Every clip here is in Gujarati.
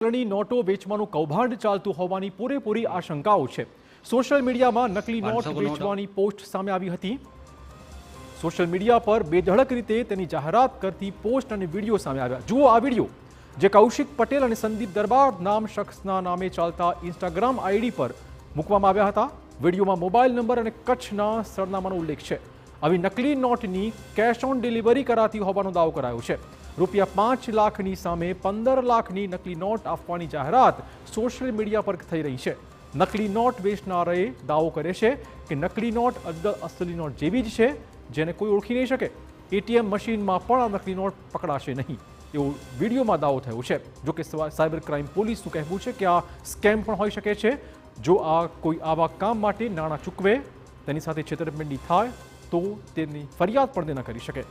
નકલી નોટો વેચવાનું કૌભાંડ ચાલતું હોવાની પૂરેપૂરી આશંકાઓ છે। સોશિયલ મીડિયામાં નકલી નોટ વેચવાની પોસ્ટ સામે આવી હતી। સોશિયલ મીડિયા પર બેધડક રીતે તેની જાહેરાત કરતી પોસ્ટ અને વિડીયો સામે આવ્યા। જુઓ આ વિડીયો, જે કૌશિક પટેલ અને સંદીપ દરબાર નામ શખ્સના નામે ચાલતા ઇન્સ્ટાગ્રામ આઈડી પર મૂકવામાં આવ્યા હતા। વિડીયોમાં મોબાઈલ નંબર અને કચ્છના સરનામાનો ઉલ્લેખ છે। આવી નકલી નોટની કેશ ઓન ડિલિવરી કરાતી હોવાનો દાવો કરાયો છે। રૂપિયા 5 લાખની સામે 15 લાખની નકલી નોટ આપવાની જાહેરાત સોશિયલ મીડિયા પર થઈ રહી છે। નકલી નોટ વેચનારાએ દાવો કરે છે કે નકલી નોટ અસલી નોટ જેવી જ છે, જેને કોઈ ઓળખી નહીં શકે। એટીએમ મશીનમાં પણ આ નકલી નોટ પકડાશે નહીં, એવો વિડીયોમાં દાવો થયો છે। જો કે સાયબર ક્રાઇમ પોલીસનું કહેવું છે કે આ સ્કેમ પણ હોઈ શકે છે। જો આ કોઈ આવા કામ માટે નાણાં ચૂકવે, તેની સાથે છેતરપિંડી થાય તો તેની ફરિયાદ પણ ન કરી શકે।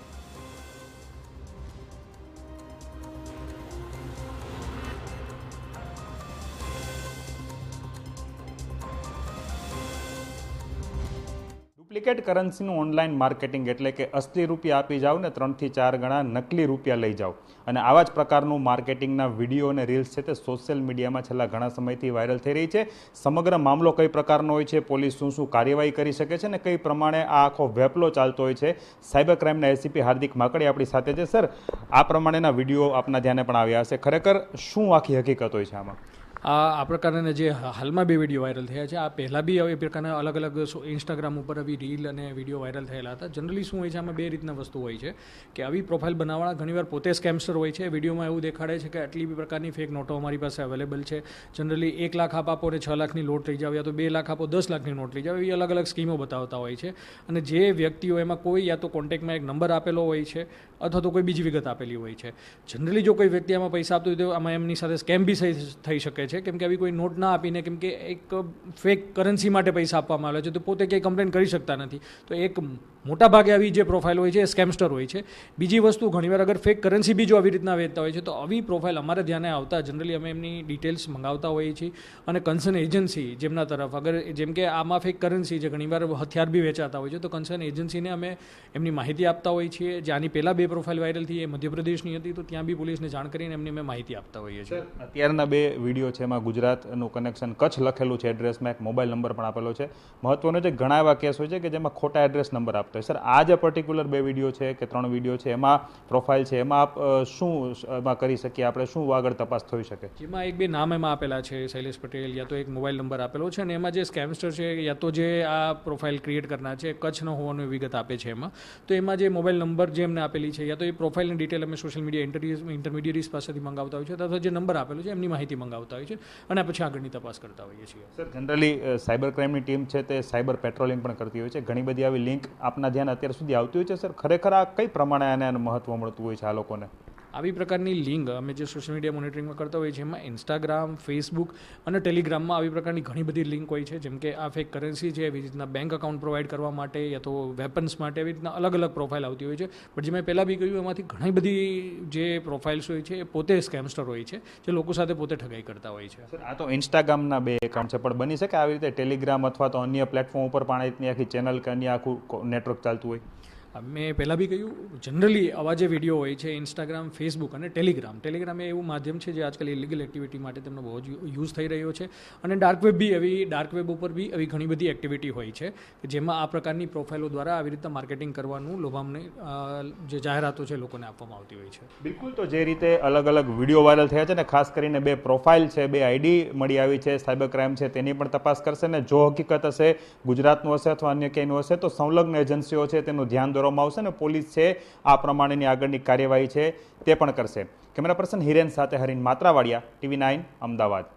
ડુપ્લિકેટ કરન્સીનું ઓનલાઈન માર્કેટિંગ એટલે કે અસલી રૂપિયા આપી જાઓ ને 3 થી 4 ગણા નકલી રૂપિયા લઈ જાઓ, અને આવા જ પ્રકારનું માર્કેટિંગના વિડીયો અને રીલ્સ છે તે સોશિયલ મીડિયામાં છેલ્લા ઘણા સમયથી વાયરલ થઈ રહી છે। સમગ્ર મામલો કઈ પ્રકારનો હોય છે, પોલીસ શું કાર્યવાહી કરી શકે છે ને કઈ પ્રમાણે આ આખો વેપલો ચાલતો હોય છે, સાયબર ક્રાઇમના એસીપી હાર્દિક માકડી આપણી સાથે છે। સર, આ પ્રમાણેના વિડીયો આપના ધ્યાને પણ આવ્યા હશે, ખરેખર શું આખી હકીકત હોય છે આમાં? આ પ્રકારના જે હાલમાં 2 વિડીયો વાયરલ થયા છે, આ પહેલાં બી એ પ્રકારના અલગ અલગ ઇન્સ્ટાગ્રામ ઉપર આવી રીલ અને વિડીયો વાયરલ થયેલા હતા। જનરલી શું હોય છે, આમાં 2 રીતના વસ્તુ હોય છે કે આવી પ્રોફાઇલ બનાવવાળા ઘણીવાર પોતે સ્કેમસ્ટર હોય છે। વિડીયોમાં એવું દેખાડે છે કે આટલી બી પ્રકારની ફેક નોટો અમારી પાસે અવેલેબલ છે। જનરલી 1 લાખ આપો અને 6 લાખની નોટ લઈ જાવ, યા તો 2 લાખ આપો 10 લાખની નોટ લઈ જાવ, એવી અલગ અલગ સ્કીમો બતાવતા હોય છે। અને જે વ્યક્તિઓ એમાં કોઈ યા તો કોન્ટેક્ટમાં એક નંબર આપેલો હોય છે અથવા તો કોઈ બીજી વિગત આપેલી હોય છે। જનરલી જો કોઈ વ્યક્તિ આમાં પૈસા આપતું હોય તો આમાં એમની સાથે સ્કેમ બી થઈ શકે છે, કેમ કે આવી કોઈ નોટ ના આપીને, કેમ કે એક ફેક કરન્સી માટે પૈસા આપવામાં આવે છે તો પોતે કંઈ કમ્પ્લેન કરી શકતા નથી। તો એક મોટા ભાગે આવી જે પ્રોફાઇલ હોય છે એ સ્કેમસ્ટર હોય છે। બીજી વસ્તુ, ઘણીવાર અગર ફેક કરન્સી બી જો આવી રીતના વેચતા હોય છે તો આવી પ્રોફાઇલ અમારે ધ્યાને આવતા જનરલી અમે એમની ડિટેલ્સ મંગાવતા હોઈએ છીએ, અને કન્સર્ન એજન્સી જેમના તરફ, અગર જેમ કે આમાં ફેક કરન્સી છે, ઘણીવાર હથિયાર બી વેચાતા હોય છે, તો કન્સર્ન એજન્સીને અમે એમની માહિતી આપતા હોઈએ છીએ। જે આની પહેલાં 2 પ્રોફાઇલ વાયરલ થઈ એ મધ્યપ્રદેશની હતી, તો ત્યાં બી પોલીસને જાણ કરીને એમની અમે માહિતી આપતા હોઈએ છીએ। અત્યારના 2 વિડીયો છે એમાં ગુજરાતનું કનેક્શન કચ્છ લખેલું છે, એડ્રેસમાં એક મોબાઈલ નંબર પણ આપેલો છે। મહત્વનું છે, ઘણા એવા કેસ હોય છે કે જેમાં ખોટા એડ્રેસ નંબર આપતો હોય। સર, આ જે પર્ટિક્યુલર 2 વિડીયો છે કે 3 વિડીયો છે, એમાં પ્રોફાઇલ છે, એમાં આપ શું એમાં કરી શકીએ આપણે, શું આગળ તપાસ થઈ શકે? જેમાં 1-2 નામ એમાં આપેલા છે, શૈલેષ પટેલ, યા તો એક મોબાઈલ નંબર આપેલો છે, અને એમાં જે સ્કેમસ્ટર છે યા તો જે આ પ્રોફાઇલ ક્રિએટ કરનાર છે કચ્છનો હોવાનું વિગત આપે છે એમાં, તો એમાં જે મોબાઈલ નંબર જે એમને આપેલી છે યા તો એ પ્રોફાઇલની ડિટેલ અમે સોશિયલ મીડિયા ઇન્ટરમીડિયેટરીઝ પાસેથી મંગાવતા હોય છે, અથવા જે નંબર આપેલો છે એમની માહિતી મંગાવતા હોય છે, અને પછી આગળની તપાસ કરતા હોઈએ છીએ। સર, જનરલી સાયબર ક્રાઇમની ટીમ છે તે સાયબર પેટ્રોલિંગ પણ કરતી હોય છે, ઘણી બધી આવી લિંક આપના ધ્યાન અત્યાર સુધી આવતી હોય છે। સર, ખરેખર આ કઈ પ્રમાણે આને મહત્વ મળતું હોય છે આ લોકોને? આવી પ્રકારની લિંક અમે જે સોશિયલ મીડિયા મોનિટરિંગમાં કરતા હોઈએ છીએ, એમાં ઇન્સ્ટાગ્રામ, ફેસબુક અને ટેલિગ્રામમાં આવી પ્રકારની ઘણી બધી લિંક હોય છે। જેમ કે આ ફેક કરન્સી છે, એવી રીતના બેંક અકાઉન્ટ પ્રોવાઈડ કરવા માટે યા તો વેપન્સ માટે, એવી રીતના અલગ અલગ પ્રોફાઇલ આવતી હોય છે। પણ જે મેં પહેલાં બી કહ્યું, એમાંથી ઘણી બધી જે પ્રોફાઇલ્સ હોય છે એ પોતે સ્કેમસ્ટર હોય છે, જે લોકો સાથે પોતે ઠગાઈ કરતા હોય છે। સર, આ તો ઇન્સ્ટાગ્રામના 2 એકાઉન્ટ છે, પણ બની શકે આવી રીતે ટેલિગ્રામ અથવા તો અન્ય પ્લેટફોર્મ ઉપર પણ આ રીતની આખી ચેનલ કે અન્ય આખું નેટવર્ક ચાલતું હોય? મેં પહેલાં બી કહ્યું, જનરલી આવા જે વિડીયો હોય છે ઇન્સ્ટાગ્રામ, ફેસબુક અને ટેલિગ્રામ એ એવું માધ્યમ છે જે આજકાલ ઇલીગલ એક્ટિવિટી માટે તેમનો બહુ જ યુઝ થઈ રહ્યો છે। અને ડાર્ક વેબ ઉપર બી આવી ઘણી બધી એક્ટિવિટી હોય છે કે જેમાં આ પ્રકારની પ્રોફાઇલો દ્વારા આવી રીતે માર્કેટિંગ કરવાનું, લોભામણી જે જાહેરાતો છે લોકોને આપવામાં આવતી હોય છે। બિલકુલ, તો જે રીતે અલગ અલગ વિડીયો વાયરલ થયા છે ને, ખાસ કરીને 2 પ્રોફાઇલ છે, 2 આઈડી મળી આવી છે, સાયબર ક્રાઇમ છે તેની પણ તપાસ કરશે, ને જો હકીકત હશે, ગુજરાતનું હશે અથવા અન્ય ક્યાંયનું હશે, તો સંલગ્ન એજન્સીઓ છે તેનું ધ્યાન દોરવામાં આવશે ને પોલીસ છે આ પ્રમાણેની આગળની કાર્યવાહી છે તે પણ કરશે। કેમેરા પર્સન હિરેન સાથે હરીન માત્રાવાડિયા, TV9 અમદાવાદ।